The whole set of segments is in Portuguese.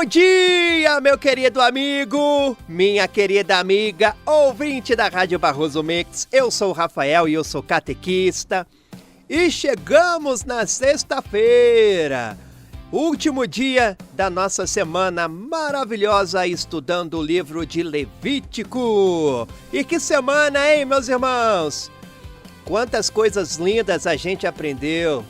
Bom dia, meu querido amigo, minha querida amiga, ouvinte da Rádio Barroso Mix. Eu sou o Rafael e eu sou catequista. E chegamos na sexta-feira, último dia da nossa semana maravilhosa estudando o livro de Levítico. E que semana, hein, meus irmãos? Quantas coisas lindas a gente aprendeu,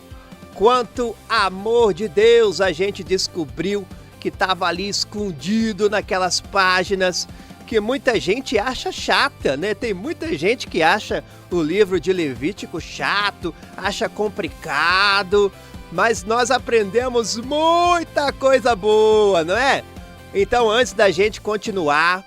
quanto amor de Deus a gente descobriu que estava ali escondido naquelas páginas que muita gente acha chata, né? Tem muita gente que acha o livro de Levítico chato, acha complicado, mas nós aprendemos muita coisa boa, não é? Então, antes da gente continuar,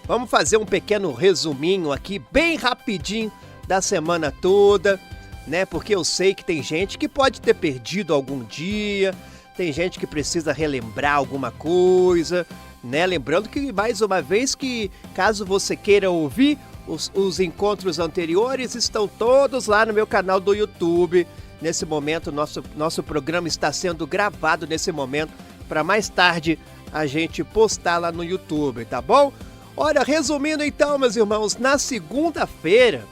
vamos fazer um pequeno resuminho aqui, bem rapidinho, da semana toda, né? Porque eu sei que tem gente que pode ter perdido algum dia, tem gente que precisa relembrar alguma coisa, né? Lembrando que, mais uma vez, que caso você queira ouvir, os encontros anteriores estão todos lá no meu canal do YouTube. Nesse momento, nosso programa está sendo gravado nesse momento, para mais tarde a gente postar lá no YouTube, tá bom? Olha, resumindo então, meus irmãos, na segunda-feira,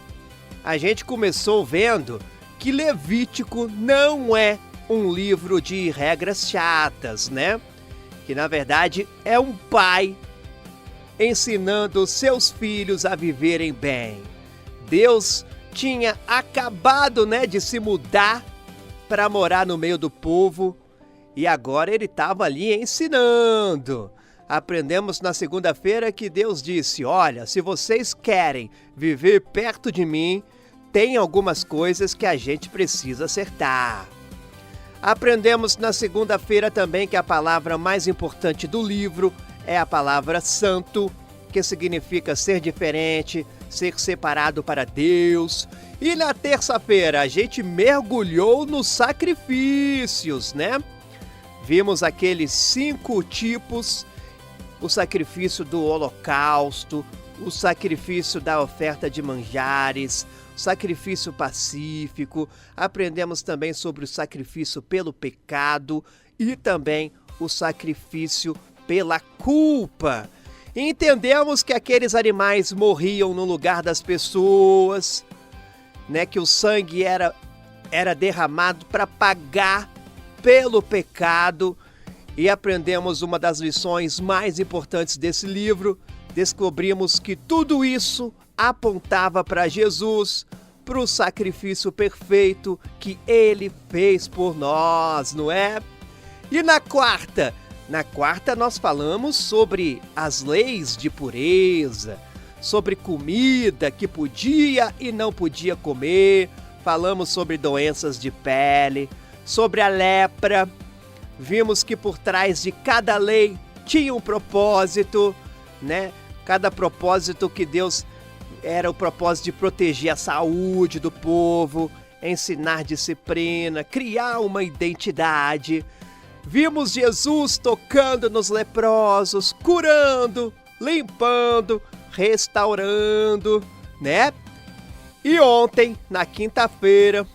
a gente começou vendo que Levítico não é um livro de regras chatas, né? Que na verdade é um pai ensinando seus filhos a viverem bem. Deus tinha acabado, né, de se mudar para morar no meio do povo e agora ele estava ali ensinando. Aprendemos na segunda-feira que Deus disse: olha, se vocês querem viver perto de mim, tem algumas coisas que a gente precisa acertar. Aprendemos na segunda-feira também que a palavra mais importante do livro é a palavra santo, que significa ser diferente, ser separado para Deus. E na terça-feira a gente mergulhou nos sacrifícios, né? Vimos aqueles 5 tipos: o sacrifício do holocausto, o sacrifício da oferta de manjares, sacrifício pacífico. Aprendemos também sobre o sacrifício pelo pecado e também o sacrifício pela culpa. Entendemos que aqueles animais morriam no lugar das pessoas, né? Que o sangue era derramado para pagar pelo pecado. E aprendemos uma das lições mais importantes desse livro. Descobrimos que tudo isso apontava para Jesus, para o sacrifício perfeito que ele fez por nós, não é? E na quarta nós falamos sobre as leis de pureza, sobre comida que podia e não podia comer, falamos sobre doenças de pele, sobre a lepra. Vimos que por trás de cada lei tinha um propósito, né? Cada propósito que Deus era o propósito de proteger a saúde do povo, ensinar disciplina, criar uma identidade. Vimos Jesus tocando nos leprosos, curando, limpando, restaurando, né? E ontem, na quinta-feira,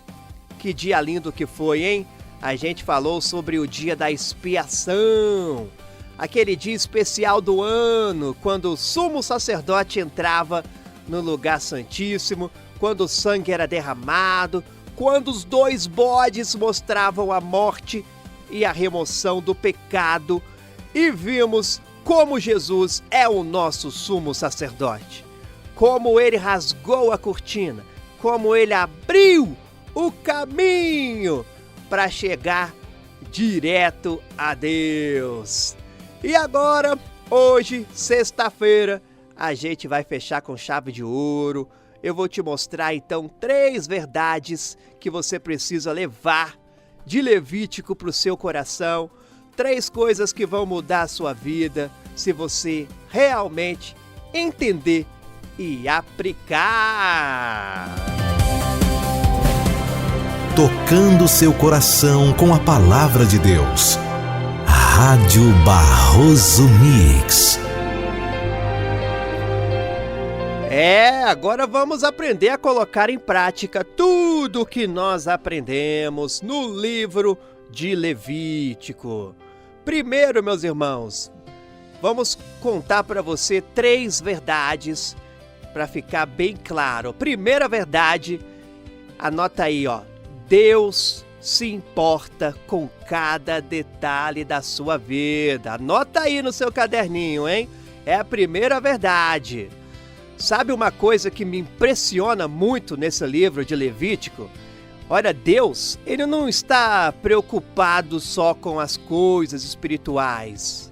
que dia lindo que foi, hein? A gente falou sobre o dia da expiação, aquele dia especial do ano, quando o sumo sacerdote entrava no lugar santíssimo, quando o sangue era derramado, quando os 2 bodes mostravam a morte e a remoção do pecado. E vimos como Jesus é o nosso sumo sacerdote, como ele rasgou a cortina, como ele abriu o caminho para chegar direto a Deus. E agora, hoje, sexta-feira, a gente vai fechar com chave de ouro. Eu vou te mostrar então 3 verdades que você precisa levar de Levítico para o seu coração. 3 coisas que vão mudar a sua vida se você realmente entender e aplicar. Tocando seu coração com a palavra de Deus. Rádio Barroso Mix. Agora vamos aprender a colocar em prática tudo o que nós aprendemos no livro de Levítico. Primeiro, meus irmãos, vamos contar para você 3 verdades para ficar bem claro. Primeira verdade, anota aí, ó. Deus se importa com cada detalhe da sua vida. Anota aí no seu caderninho, hein? É a primeira verdade. Sabe uma coisa que me impressiona muito nesse livro de Levítico? Olha, Deus, ele não está preocupado só com as coisas espirituais,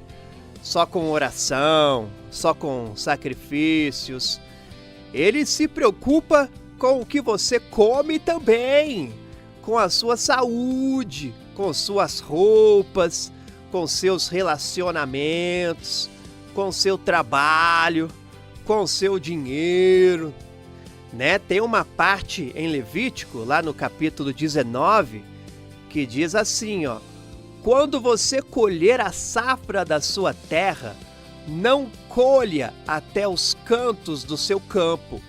só com oração, só com sacrifícios. Ele se preocupa com o que você come também, com a sua saúde, com suas roupas, com seus relacionamentos, com seu trabalho, com seu dinheiro, né? Tem uma parte em Levítico, lá no capítulo 19, que diz assim, ó: quando você colher a safra da sua terra, não colha até os cantos do seu campo.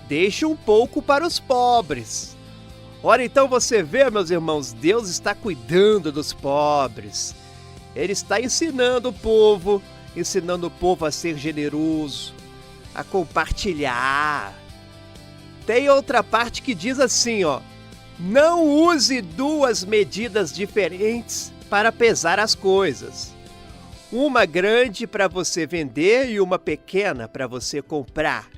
Deixe um pouco para os pobres. Ora, então você vê, meus irmãos, Deus está cuidando dos pobres. Ele está ensinando o povo a ser generoso, a compartilhar. Tem outra parte que diz assim, ó: não use 2 medidas diferentes para pesar as coisas. Uma grande para você vender e uma pequena para você comprar.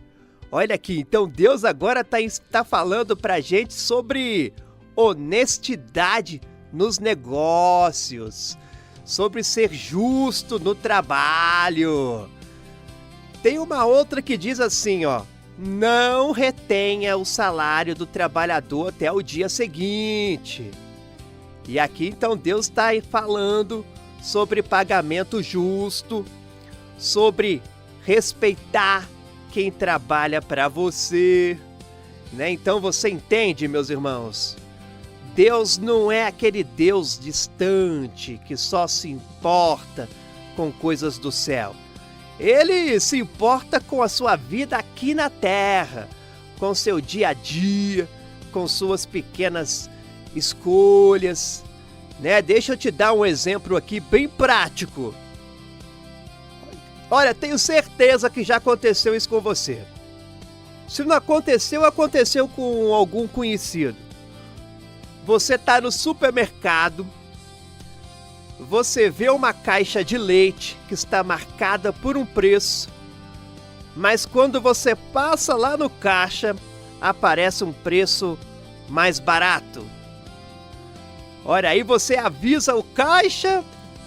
Olha aqui, então Deus agora está falando para a gente sobre honestidade nos negócios, sobre ser justo no trabalho. Tem uma outra que diz assim, ó: não retenha o salário do trabalhador até o dia seguinte. E aqui então Deus está falando sobre pagamento justo, sobre respeitar quem trabalha para você, né? Então você entende, meus irmãos? Deus não é aquele Deus distante que só se importa com coisas do céu. Ele se importa com a sua vida aqui na terra, com seu dia a dia, com suas pequenas escolhas, né? Deixa eu te dar um exemplo aqui bem prático. Olha, tenho certeza que já aconteceu isso com você. Se não aconteceu, aconteceu com algum conhecido. Você está no supermercado, você vê uma caixa de leite que está marcada por um preço, mas quando você passa lá no caixa, aparece um preço mais barato. Olha, aí você avisa o caixa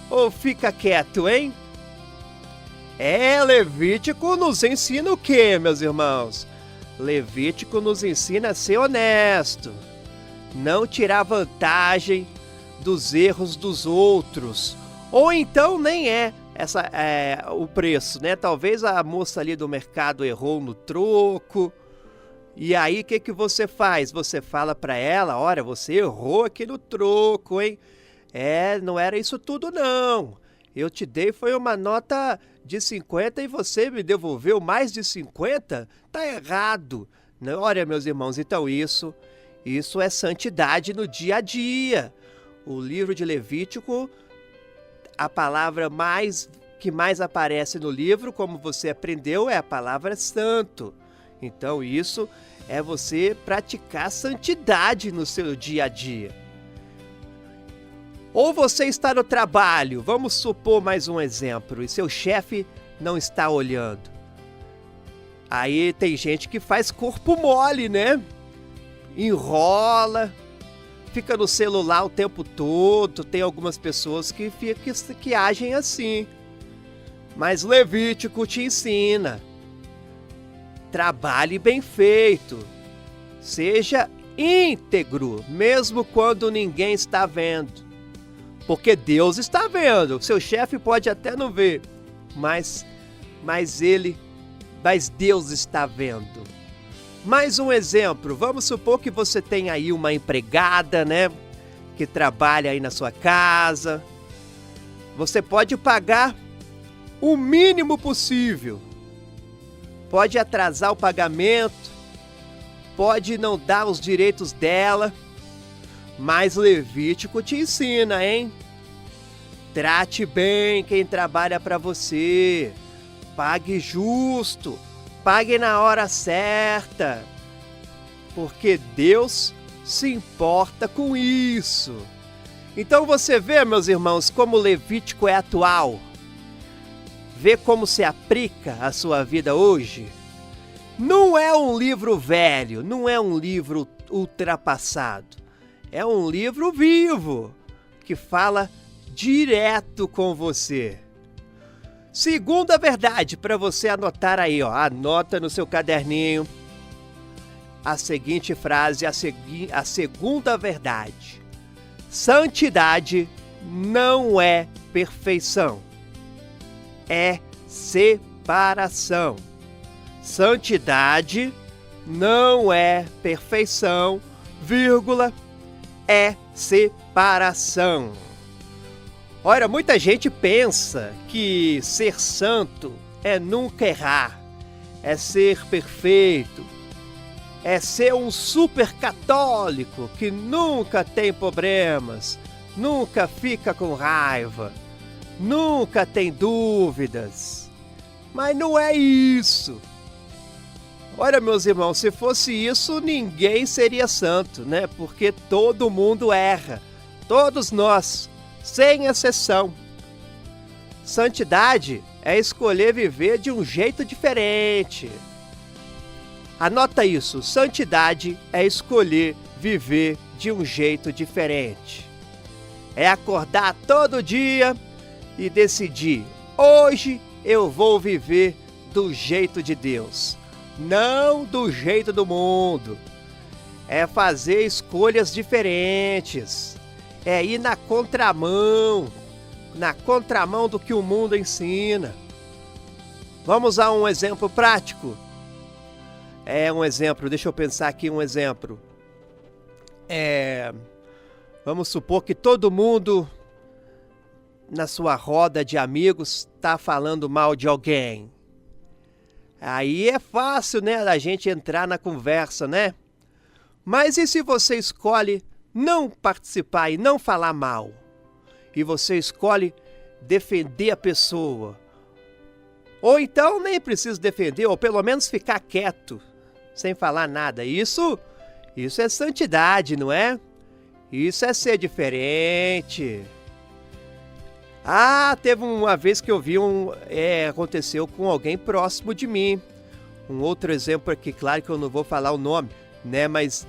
ou fica quieto, hein? Levítico nos ensina o quê, meus irmãos? Levítico nos ensina a ser honesto, não tirar vantagem dos erros dos outros, ou então nem o preço, né? Talvez a moça ali do mercado errou no troco, e aí o que você faz? Você fala para ela: olha, você errou aqui no troco, hein? Não era isso tudo não, eu te dei foi uma nota de 50 e você me devolveu mais de 50? Tá errado. Olha, meus irmãos, então isso é santidade no dia a dia. O livro de Levítico, a palavra que mais aparece no livro, como você aprendeu, é a palavra santo. Então isso é você praticar santidade no seu dia a dia. Ou você está no trabalho, vamos supor mais um exemplo, e seu chefe não está olhando. Aí tem gente que faz corpo mole, né? Enrola, fica no celular o tempo todo. Tem algumas pessoas que agem assim. Mas Levítico te ensina: trabalhe bem feito, seja íntegro, mesmo quando ninguém está vendo. Porque Deus está vendo. Seu chefe pode até não ver, mas Deus está vendo. Mais um exemplo, vamos supor que você tem aí uma empregada, né, que trabalha aí na sua casa. Você pode pagar o mínimo possível. Pode atrasar o pagamento, pode não dar os direitos dela, mas Levítico te ensina, hein? Trate bem quem trabalha para você. Pague justo. Pague na hora certa. Porque Deus se importa com isso. Então você vê, meus irmãos, como o Levítico é atual. Vê como se aplica a sua vida hoje. Não é um livro velho, não é um livro ultrapassado. É um livro vivo, que fala direto com você. Segunda verdade, para você anotar aí, ó, anota no seu caderninho a seguinte frase, a segunda verdade. Santidade não é perfeição, é separação. Santidade não é perfeição, vírgula, é separação. Ora, muita gente pensa que ser santo é nunca errar, é ser perfeito, é ser um super católico que nunca tem problemas, nunca fica com raiva, nunca tem dúvidas. Mas não é isso. Olha, meus irmãos, se fosse isso, ninguém seria santo, né? Porque todo mundo erra, todos nós, sem exceção. Santidade é escolher viver de um jeito diferente. Anota isso, santidade é escolher viver de um jeito diferente. É acordar todo dia e decidir, hoje eu vou viver do jeito de Deus, não do jeito do mundo. É fazer escolhas diferentes, é ir na contramão do que o mundo ensina. Vamos a um exemplo prático? Deixa eu pensar aqui um exemplo. Vamos supor que todo mundo na sua roda de amigos está falando mal de alguém. Aí é fácil, né, da gente entrar na conversa, né? Mas e se você escolhe não participar e não falar mal? E você escolhe defender a pessoa? Ou então nem precisa defender, ou pelo menos ficar quieto, sem falar nada. Isso é santidade, não é? Isso é ser diferente. Teve uma vez que eu vi aconteceu com alguém próximo de mim. Um outro exemplo aqui, claro que eu não vou falar o nome, né? Mas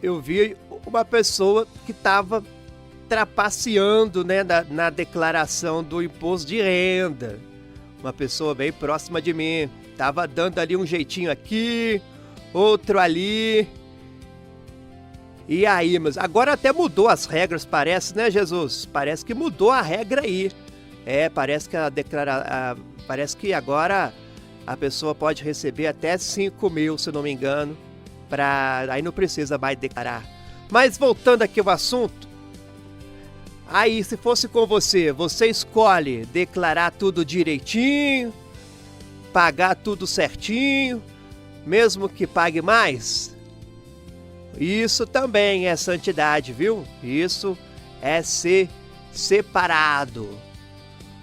eu vi uma pessoa que estava trapaceando, né, na declaração do imposto de renda. Uma pessoa bem próxima de mim. Estava dando ali um jeitinho aqui, outro ali. E aí, mas agora até mudou as regras, parece, né, Jesus? Parece que mudou a regra aí. Parece que parece que agora a pessoa pode receber até 5 mil, se não me engano, aí não precisa mais declarar. Mas voltando aqui ao assunto, aí se fosse com você escolhe declarar tudo direitinho, pagar tudo certinho, mesmo que pague mais? Isso também é santidade, viu? Isso é ser separado.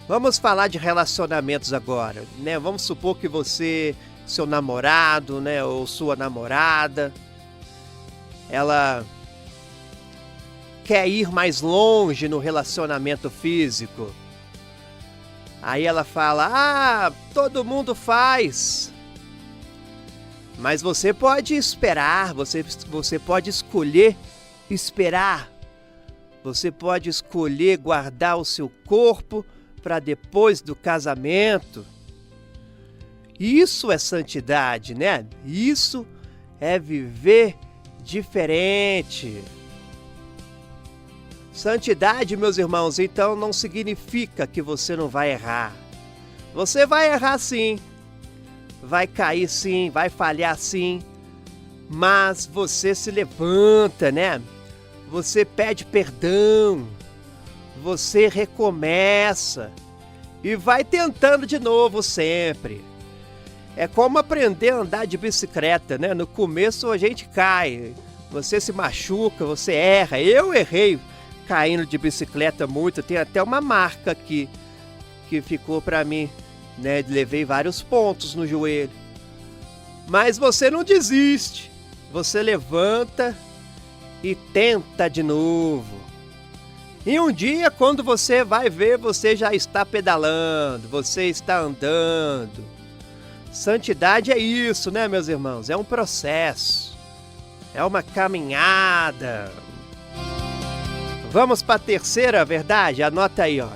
Vamos falar de relacionamentos agora, né? Vamos supor que seu namorado, né, ou sua namorada, ela quer ir mais longe no relacionamento físico. Aí ela fala, todo mundo faz. Mas você pode esperar, você pode escolher esperar. Você pode escolher guardar o seu corpo para depois do casamento. Isso é santidade, né? Isso é viver diferente. Santidade, meus irmãos, então não significa que você não vai errar. Você vai errar sim, vai cair sim, vai falhar sim, mas você se levanta, né? Você pede perdão, você recomeça e vai tentando de novo sempre. É como aprender a andar de bicicleta, né? No começo a gente cai, você se machuca, você erra. Eu errei caindo de bicicleta muito, tem até uma marca aqui que ficou pra mim, né? Levei vários pontos no joelho. Mas você não desiste, você levanta e tenta de novo. E um dia, quando você vai ver, você já está pedalando, você está andando. Santidade é isso, né, meus irmãos? É um processo, é uma caminhada. Vamos para a terceira verdade? Anota aí, ó.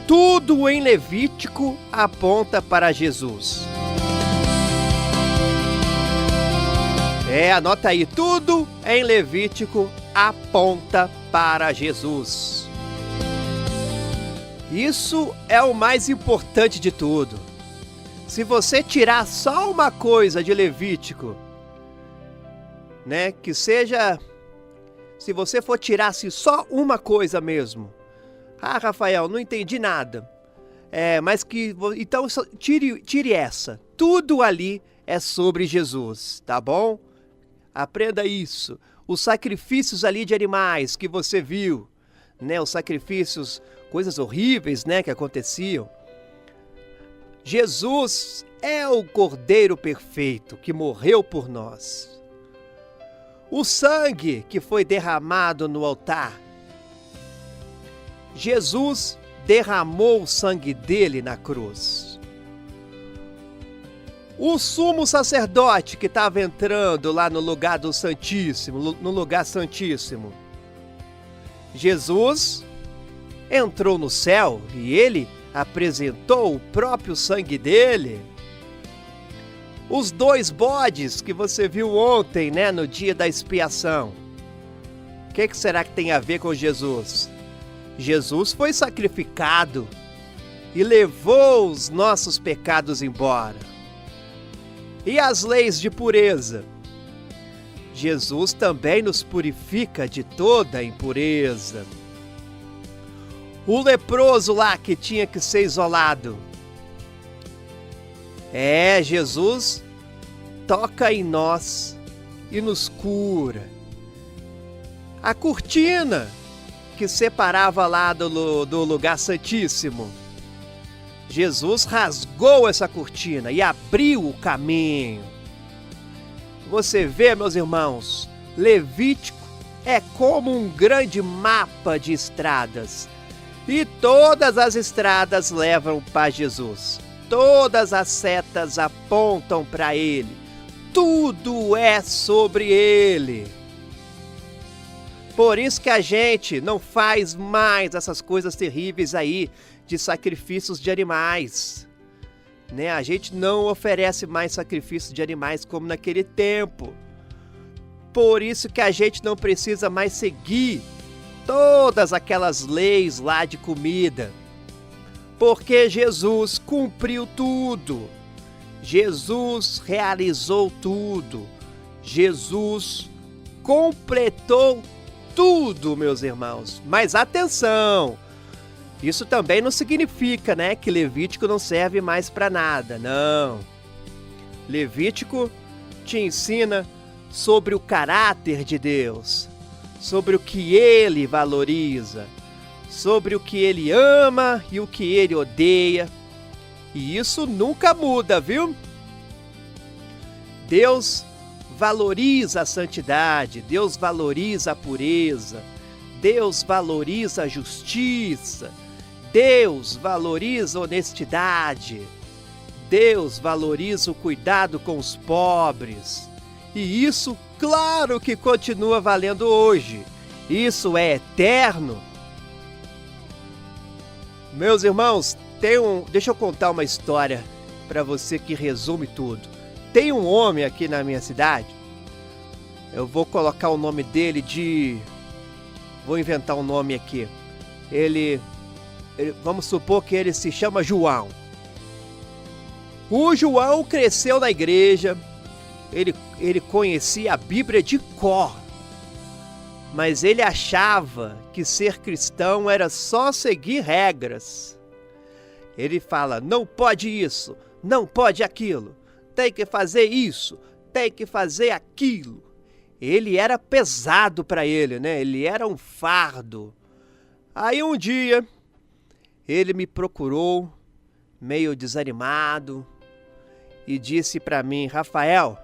Tudo em Levítico aponta para Jesus. Anota aí. Tudo em Levítico aponta para Jesus. Isso é o mais importante de tudo. Se você tirar só uma coisa de Levítico, né, que seja, se você for tirar só uma coisa mesmo, Rafael, não entendi nada, mas que, então tire essa, tudo ali é sobre Jesus, tá bom? Aprenda isso, os sacrifícios ali de animais que você viu, né, os sacrifícios, coisas horríveis, né, que aconteciam, Jesus é o Cordeiro perfeito que morreu por nós. O sangue que foi derramado no altar, Jesus derramou o sangue dele na cruz. O sumo sacerdote que estava entrando lá no lugar do Santíssimo, no lugar santíssimo, Jesus entrou no céu e ele apresentou o próprio sangue dele. Os 2 bodes que você viu ontem, né, no dia da expiação. O que será que tem a ver com Jesus? Jesus foi sacrificado e levou os nossos pecados embora. E as leis de pureza? Jesus também nos purifica de toda impureza. O leproso lá que tinha que ser isolado. Jesus toca em nós e nos cura. A cortina que separava lá do lugar santíssimo, Jesus rasgou essa cortina e abriu o caminho. Você vê, meus irmãos, Levítico é como um grande mapa de estradas. E todas as estradas levam para Jesus. Todas as setas apontam para Ele. Tudo é sobre Ele. Por isso que a gente não faz mais essas coisas terríveis aí de sacrifícios de animais, né? A gente não oferece mais sacrifícios de animais como naquele tempo. Por isso que a gente não precisa mais seguir todas aquelas leis lá de comida. Porque Jesus cumpriu tudo. Jesus realizou tudo. Jesus completou tudo, meus irmãos. Mas atenção! Isso também não significa, né, que Levítico não serve mais para nada, não. Levítico te ensina sobre o caráter de Deus, sobre o que Ele valoriza, sobre o que Ele ama e o que Ele odeia. E isso nunca muda, viu? Deus valoriza a santidade, Deus valoriza a pureza, Deus valoriza a justiça, Deus valoriza a honestidade, Deus valoriza o cuidado com os pobres. E isso, claro que continua valendo hoje. Isso é eterno. Meus irmãos, deixa eu contar uma história para você que resume tudo. Tem um homem aqui na minha cidade, eu vou colocar o nome dele vou inventar um nome aqui. Vamos supor que ele se chama João. O João cresceu na igreja, ele conhecia a Bíblia de cor, mas ele achava que ser cristão era só seguir regras. Ele fala, não pode isso, não pode aquilo, tem que fazer isso, tem que fazer aquilo. ele era pesado para ele, né? Ele era um fardo. Aí um dia, ele me procurou, meio desanimado, e disse para mim: Rafael,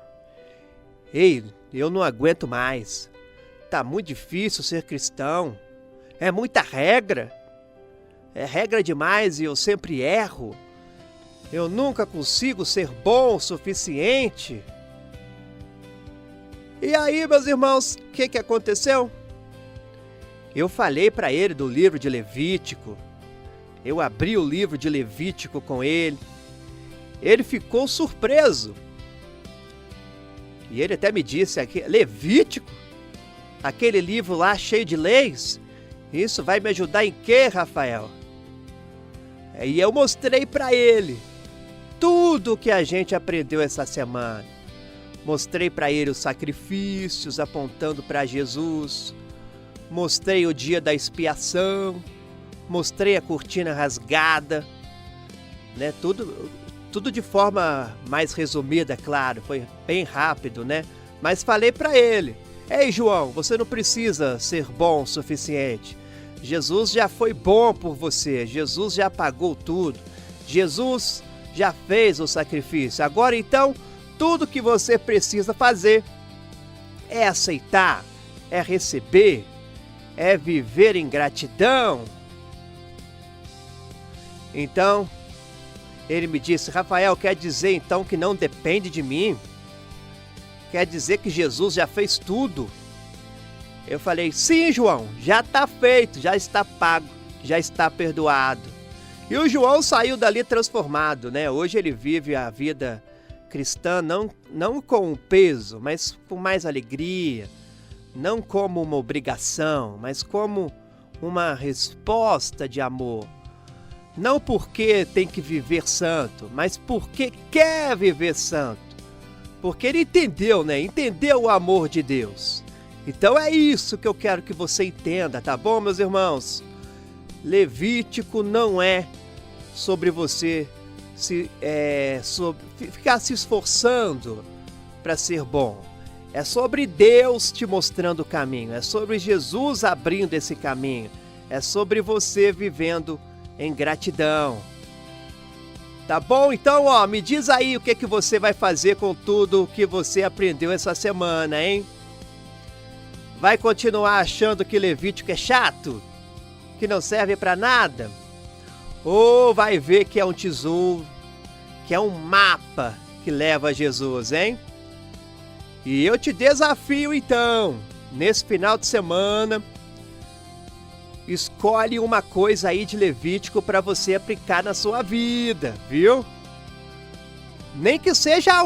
ei, eu não aguento mais. Tá muito difícil ser cristão. É muita regra. É regra demais e eu sempre erro. Eu nunca consigo ser bom o suficiente. E aí, meus irmãos, o que aconteceu? Eu falei para ele do livro de Levítico. Eu abri o livro de Levítico com ele. Ele ficou surpreso. E ele até me disse aqui: Levítico? Aquele livro lá cheio de leis? Isso vai me ajudar em quê, Rafael? E eu mostrei para ele tudo o que a gente aprendeu essa semana. Mostrei para ele os sacrifícios apontando para Jesus. Mostrei o dia da expiação. Mostrei a cortina rasgada. Né? Tudo de forma mais resumida, claro. Foi bem rápido, né? Mas falei para ele: ei, João, você não precisa ser bom o suficiente. Jesus já foi bom por você. Jesus já pagou tudo. Jesus já fez o sacrifício. Agora, então, tudo que você precisa fazer é aceitar, é receber, é viver em gratidão. Então, ele me disse: Rafael, quer dizer então que não depende de mim? Quer dizer que Jesus já fez tudo? Eu falei: sim, João, já está feito, já está pago, já está perdoado. E o João saiu dali transformado, né? Hoje ele vive a vida cristã não com peso, mas com mais alegria. Não como uma obrigação, mas como uma resposta de amor. Não porque tem que viver santo, mas porque quer viver santo. Porque ele entendeu, né? Entendeu o amor de Deus. Então é isso que eu quero que você entenda, tá bom, meus irmãos? Levítico não é sobre você ficar se esforçando para ser bom. É sobre Deus te mostrando o caminho. É sobre Jesus abrindo esse caminho. É sobre você vivendo em gratidão. Tá bom? Então, me diz aí o que você vai fazer com tudo que você aprendeu essa semana, hein? Vai continuar achando que Levítico é chato? Que não serve para nada? Ou vai ver que é um tesouro, que é um mapa que leva a Jesus, hein? E eu te desafio então, nesse final de semana, escolhe uma coisa aí de Levítico para você aplicar na sua vida, viu? Nem que seja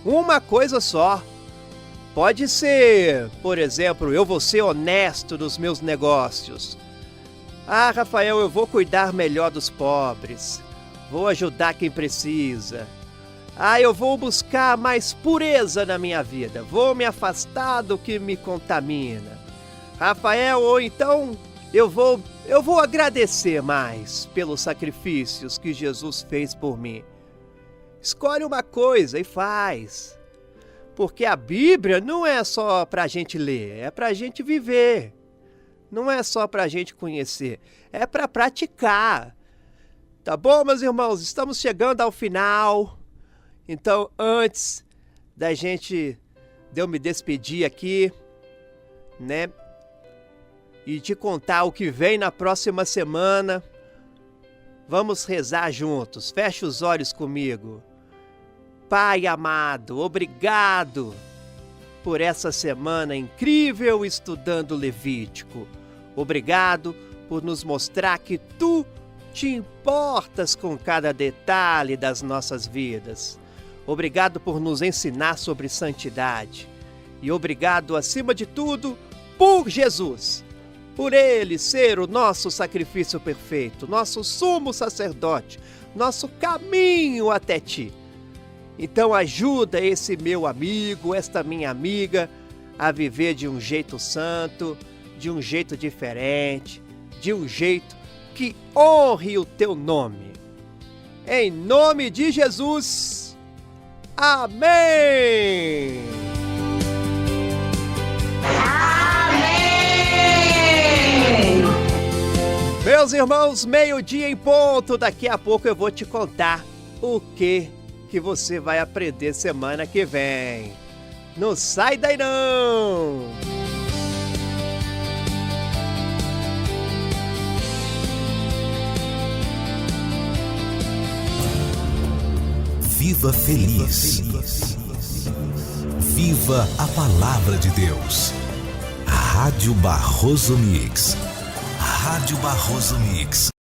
uma coisa só. Pode ser, por exemplo, eu vou ser honesto nos meus negócios. Ah, Rafael, eu vou cuidar melhor dos pobres. Vou ajudar quem precisa. Ah, eu vou buscar mais pureza na minha vida. Vou me afastar do que me contamina. Rafael, ou então eu vou agradecer mais pelos sacrifícios que Jesus fez por mim. Escolhe uma coisa e faz. Porque a Bíblia não é só para a gente ler, é para a gente viver. Não é só para a gente conhecer, é para praticar. Tá bom, meus irmãos? Estamos chegando ao final. Então, antes de eu me despedir aqui, né? E te contar o que vem na próxima semana, vamos rezar juntos. Feche os olhos comigo. Pai amado, obrigado por essa semana incrível estudando Levítico. Obrigado por nos mostrar que Tu te importas com cada detalhe das nossas vidas. Obrigado por nos ensinar sobre santidade. E obrigado, acima de tudo, por Jesus. Por Ele ser o nosso sacrifício perfeito, nosso sumo sacerdote, nosso caminho até Ti. Então ajuda esse meu amigo, esta minha amiga, a viver de um jeito santo, de um jeito diferente, de um jeito que honre o Teu nome. Em nome de Jesus, amém! meus irmãos, meio-dia em ponto. Daqui a pouco eu vou te contar o que você vai aprender semana que vem. Não sai daí não! Viva feliz. Viva a palavra de Deus. Rádio Barroso Mix. Rádio Barroso Mix.